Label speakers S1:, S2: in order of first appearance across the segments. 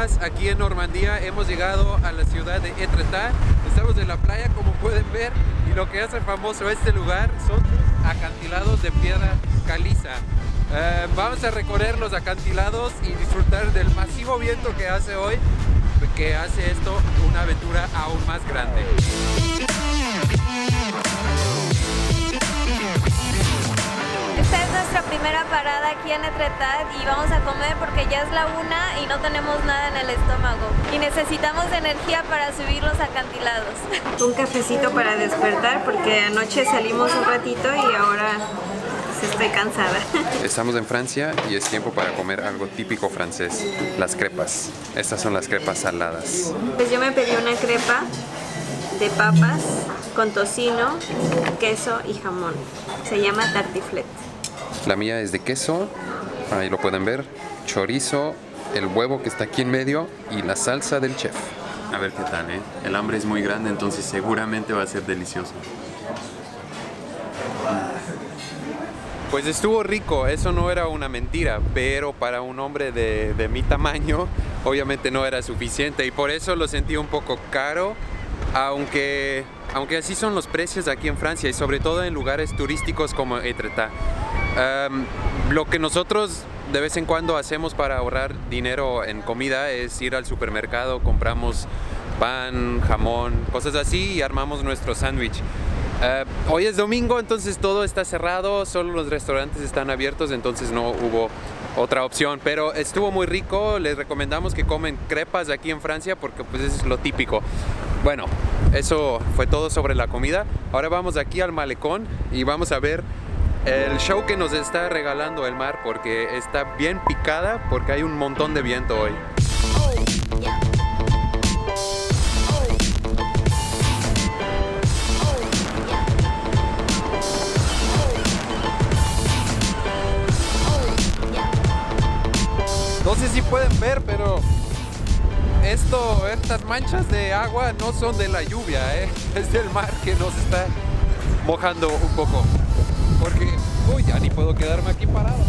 S1: más aquí en Normandía. Hemos llegado a la ciudad de Étretat. Estamos en la playa, como pueden ver, y lo que hace famoso este lugar son acantilados de piedra caliza. Vamos a recorrer los acantilados y disfrutar del masivo viento que hace hoy, que hace esto una aventura aún más grande.
S2: Esta es nuestra primera parada aquí en Étretat y vamos a comer porque ya es la 1 y no tenemos nada en el estómago y necesitamos energía para subir los acantilados. Un cafecito para despertar porque anoche salimos un ratito y ahora pues, estoy cansada.
S1: Estamos en Francia y es tiempo para comer algo típico francés, las crepas. Estas son las crepas saladas.
S2: Pues yo me pedí una crepa de papas con tocino, queso y jamón. Se llama tartiflette.
S1: La mía es de queso, ahí lo pueden ver, chorizo, el huevo que está aquí en medio y la salsa del chef. A ver qué tal, ¿eh? El hambre es muy grande, entonces seguramente va a ser delicioso. Pues estuvo rico, eso no era una mentira, pero para un hombre de mi tamaño, obviamente no era suficiente y por eso lo sentí un poco caro, aunque así son los precios aquí en Francia y sobre todo en lugares turísticos como Étretat. Lo que nosotros de vez en cuando hacemos para ahorrar dinero en comida es ir al supermercado, compramos pan, jamón, cosas así y armamos nuestro sándwich. Hoy es domingo, entonces todo está cerrado, solo los restaurantes están abiertos, entonces no hubo otra opción, pero estuvo muy rico. Les recomendamos que comen crepas aquí en Francia porque pues es lo típico. Bueno, eso fue todo sobre la comida. Ahora vamos aquí al malecón y vamos a ver el show que nos está regalando el mar porque está bien picada porque hay un montón de viento hoy. No sé si pueden ver, pero estas manchas de agua no son de la lluvia, es del mar que nos está mojando un poco. Porque, uy, ya ni puedo quedarme aquí parado.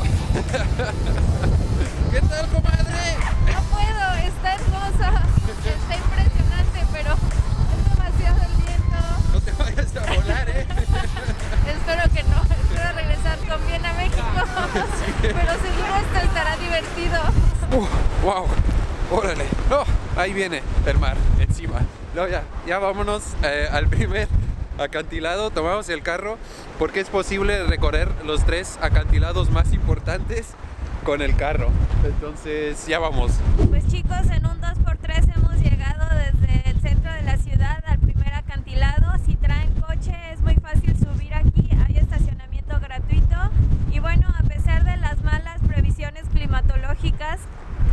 S1: ¿Qué tal, comadre?
S2: No puedo, está hermosa, está impresionante, pero es demasiado el viento.
S1: No te vayas a volar,
S2: Espero que no, espero regresar con bien a México, sí. Pero seguro esto estará divertido.
S1: Wow, órale, ahí viene el mar encima. No, ya vámonos al primer acantilado. Tomamos el carro porque es posible recorrer los 3 acantilados más importantes con el carro. Entonces ya vamos.
S2: Pues chicos, en un 2x3 hemos llegado desde el centro de la ciudad al primer acantilado. Si traen coche es muy fácil subir aquí, hay estacionamiento gratuito. Y bueno, a pesar de las malas previsiones climatológicas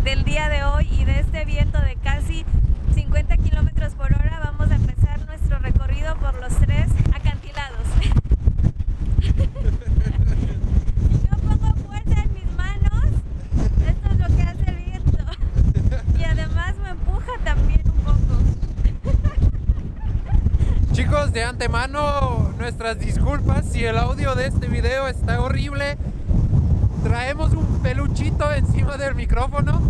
S2: del día de hoy y de este viento de casi 50 kilómetros por hora, vamos a empezar nuestro recorrido por los 3 acantilados. Si no pongo fuerza en mis manos, esto es lo que hace el viento. Y además me empuja también un poco.
S1: Chicos, de antemano, nuestras disculpas si el audio de este video está horrible. Traemos un peluchito encima del micrófono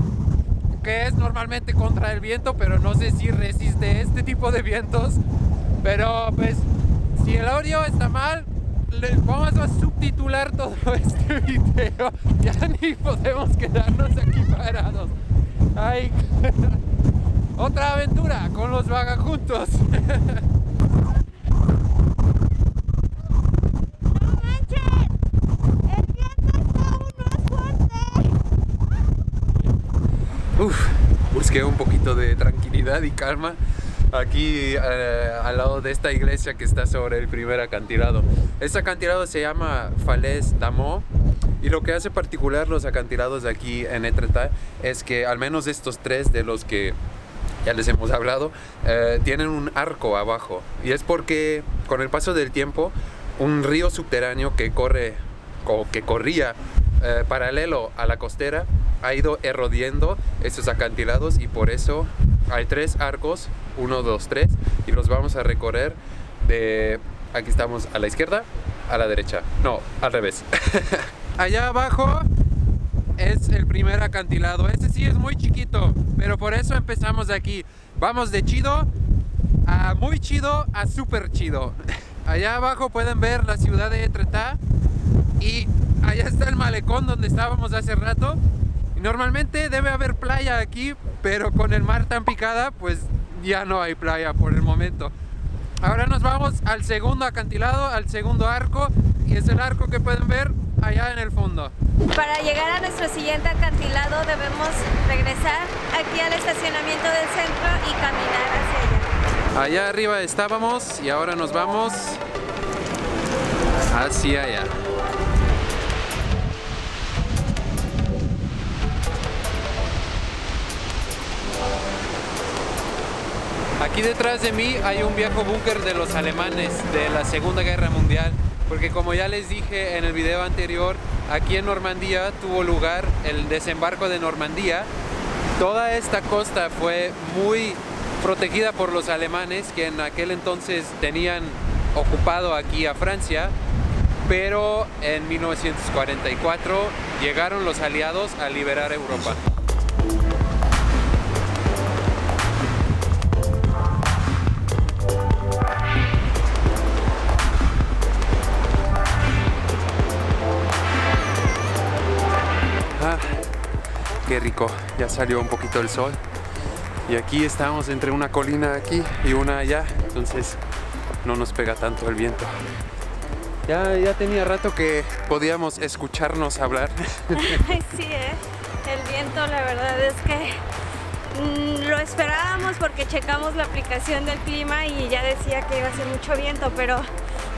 S1: que es normalmente contra el viento, pero no sé si resiste este tipo de vientos. Pero pues, si el audio está mal, vamos a subtitular todo este video. Ya ni podemos quedarnos aquí parados. Ay, otra aventura con los vagabundos. Busqué un poquito de tranquilidad y calma aquí al lado de esta iglesia que está sobre el primer acantilado. Este acantilado se llama Falaise d'Amo y lo que hace particular los acantilados de aquí en Étretat es que al menos estos 3 de los que ya les hemos hablado tienen un arco abajo y es porque con el paso del tiempo un río subterráneo que corría paralelo a la costera ha ido erodiendo estos acantilados y por eso hay 3 arcos, 1, 2, 3 y los vamos a recorrer de... Aquí estamos a la izquierda, a la derecha, no, al revés. Allá abajo es el primer acantilado. Este sí es muy chiquito, pero por eso empezamos de aquí. Vamos de chido a muy chido a súper chido. Allá abajo pueden ver la ciudad de Etretat y allá está el malecón donde estábamos hace rato. Y normalmente debe haber playa aquí, pero con el mar tan picada, pues ya no hay playa por el momento. Ahora nos vamos al segundo acantilado, al segundo arco, y es el arco que pueden ver allá en el fondo.
S2: Para llegar a nuestro siguiente acantilado debemos regresar aquí al estacionamiento del centro y caminar hacia allá.
S1: Allá arriba estábamos y ahora nos vamos hacia allá. Aquí detrás de mí hay un viejo búnker de los alemanes de la Segunda Guerra Mundial, porque como ya les dije en el video anterior, aquí en Normandía tuvo lugar el desembarco de Normandía. Toda esta costa fue muy protegida por los alemanes, que en aquel entonces tenían ocupado aquí a Francia, pero en 1944 llegaron los aliados a liberar Europa. Qué rico, ya salió un poquito el sol y aquí estamos entre una colina aquí y una allá, entonces no nos pega tanto el viento. Ya tenía rato que podíamos escucharnos hablar.
S2: Sí, el viento la verdad es que lo esperábamos porque checamos la aplicación del clima y ya decía que iba a ser mucho viento, pero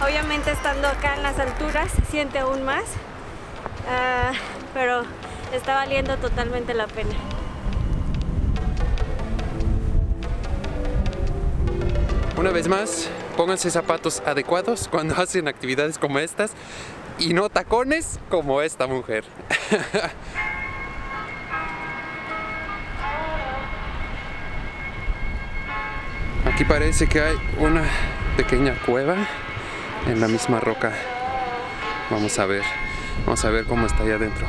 S2: obviamente estando acá en las alturas se siente aún más, pero está valiendo totalmente la pena.
S1: Una vez más, pónganse zapatos adecuados cuando hacen actividades como estas y no tacones como esta mujer. Aquí parece que hay una pequeña cueva en la misma roca. Vamos a ver cómo está allá adentro.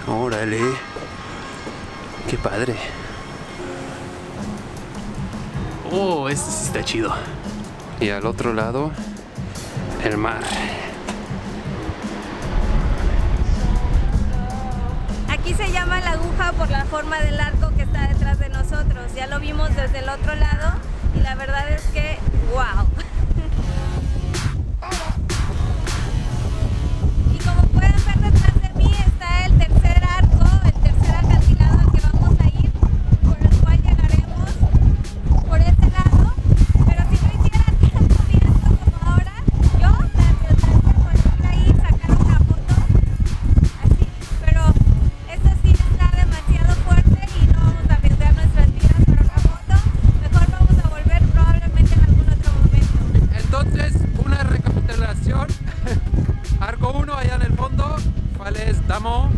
S1: Órale, qué padre. Oh, este sí está chido. Y al otro lado, el mar.
S2: Aquí se llama la aguja por la forma del arco que está detrás de nosotros. Ya lo vimos desde el otro lado y la verdad es que wow. Y como pueden ver detrás de mí está el tercer arco, el tercer acantilado al que vamos a ir, por el cual llegaremos por este lado. Pero si no hiciera tanto viento como ahora, yo me arriesgaría por ir ahí y sacar una foto así. Pero esto sí está demasiado fuerte y no vamos a arriesgar nuestras vidas por una foto. Mejor vamos a volver probablemente en algún otro momento.
S1: Entonces, una recapitulación. Arco 1 allá en el fondo, Falaise d'Amont.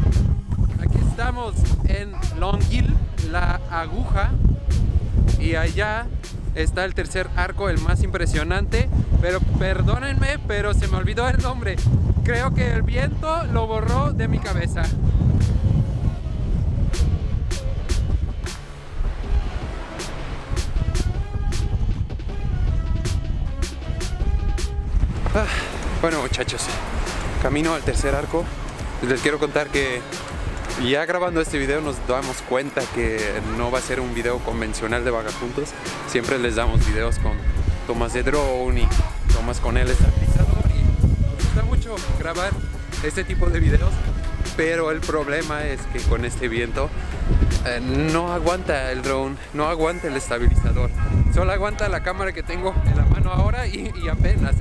S1: Aquí estamos en Longueuil, la aguja. Y allá está el tercer arco, el más impresionante. Pero perdónenme, pero se me olvidó el nombre. Creo que el viento lo borró de mi cabeza. Bueno, muchachos, camino al tercer arco. Les quiero contar que ya grabando este video nos damos cuenta que no va a ser un video convencional de vagabundos. Siempre les damos videos con tomas de drone y tomas con el estabilizador y nos gusta mucho grabar este tipo de videos, pero el problema es que con este viento no aguanta el drone, no aguanta el estabilizador, solo aguanta la cámara que tengo en la mano ahora y apenas.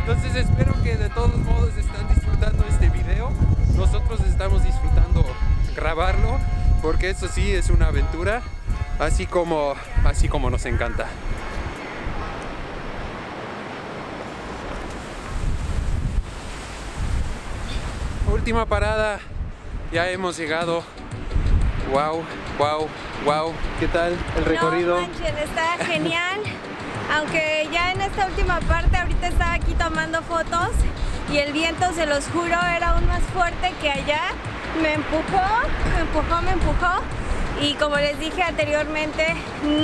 S1: Entonces espero que de todos modos están disfrutando este video. Nosotros estamos disfrutando grabarlo porque eso sí es una aventura, así como nos encanta. Última parada, ya hemos llegado. Wow, ¿qué tal el recorrido?
S2: No manchen, está genial. Aunque ya en esta última parte. Ahorita estaba aquí tomando fotos y el viento, se los juro, era aún más fuerte que allá. Me empujó. Y como les dije anteriormente,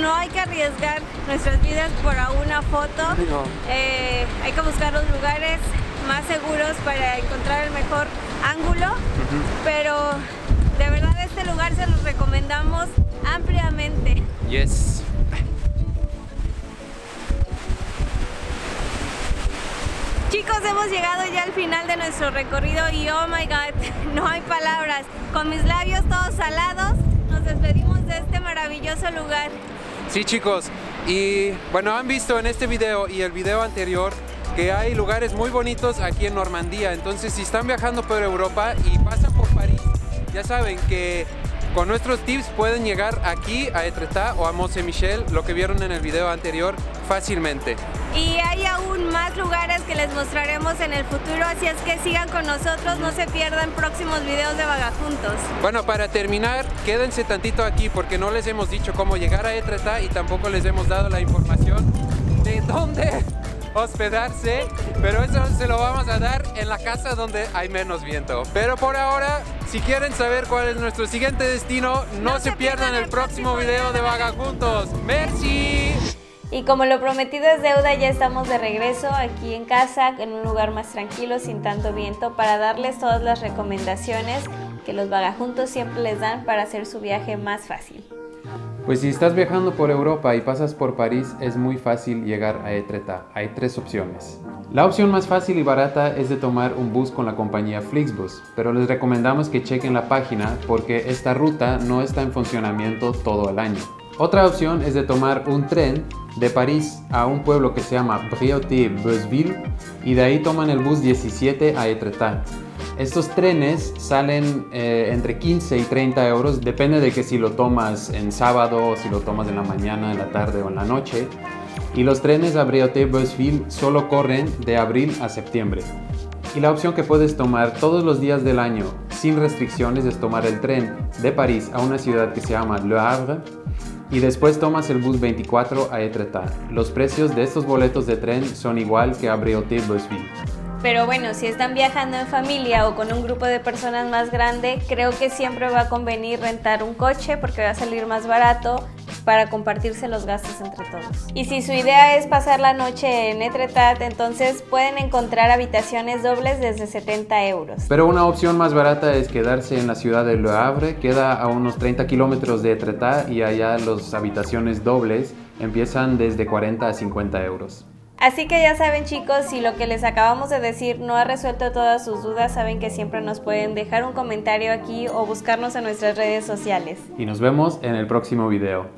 S2: no hay que arriesgar nuestras vidas por una foto.
S1: No.
S2: Hay que buscar los lugares más seguros para encontrar el mejor ángulo. Pero de verdad este lugar se los recomendamos ampliamente.
S1: Yes.
S2: Chicos, hemos llegado ya al final de nuestro recorrido y oh my god, no hay palabras. Con mis labios todos salados, nos despedimos de este maravilloso lugar.
S1: Sí, chicos, y bueno, han visto en este video y el video anterior que hay lugares muy bonitos aquí en Normandía. Entonces, si están viajando por Europa y pasan por París, ya saben que con nuestros tips pueden llegar aquí a Étretat o a Mont-Saint-Michel, lo que vieron en el video anterior, fácilmente.
S2: Y hay aún más lugares que les mostraremos en el futuro, así es que sigan con nosotros, no se pierdan próximos videos de Vagajuntos.
S1: Bueno, para terminar, quédense tantito aquí porque no les hemos dicho cómo llegar a Étretat y tampoco les hemos dado la información de dónde hospedarse, pero eso se lo vamos a dar en la casa donde hay menos viento. Pero por ahora, si quieren saber cuál es nuestro siguiente destino, no se pierdan el próximo video de Vagajuntos. ¡Merci!
S2: Y como lo prometido es deuda, ya estamos de regreso aquí en casa, en un lugar más tranquilo, sin tanto viento, para darles todas las recomendaciones que los Vagajuntos siempre les dan para hacer su viaje más fácil.
S1: Pues si estás viajando por Europa y pasas por París, es muy fácil llegar a Étretat. Hay 3 opciones. La opción más fácil y barata es de tomar un bus con la compañía Flixbus, pero les recomendamos que chequen la página porque esta ruta no está en funcionamiento todo el año. Otra opción es de tomar un tren de París a un pueblo que se llama Bréauté-Beuzeville y de ahí toman el bus 17 a Étretat. Estos trenes salen entre 15 y 30 euros, depende de que si lo tomas en sábado o si lo tomas en la mañana, en la tarde o en la noche. Y los trenes a Bréauté-Beuzeville solo corren de abril a septiembre. Y la opción que puedes tomar todos los días del año sin restricciones es tomar el tren de París a una ciudad que se llama Le Havre y después tomas el bus 24 a Étretat. Los precios de estos boletos de tren son igual que a Bréauté-Beuzeville.
S2: Pero bueno, si están viajando en familia o con un grupo de personas más grande, creo que siempre va a convenir rentar un coche porque va a salir más barato para compartirse los gastos entre todos. Y si su idea es pasar la noche en Étretat, entonces pueden encontrar habitaciones dobles desde 70 euros.
S1: Pero una opción más barata es quedarse en la ciudad de Le Havre, queda a unos 30 kilómetros de Étretat y allá las habitaciones dobles empiezan desde 40 a 50 euros.
S2: Así que ya saben, chicos, si lo que les acabamos de decir no ha resuelto todas sus dudas, saben que siempre nos pueden dejar un comentario aquí o buscarnos en nuestras redes sociales.
S1: Y nos vemos en el próximo video.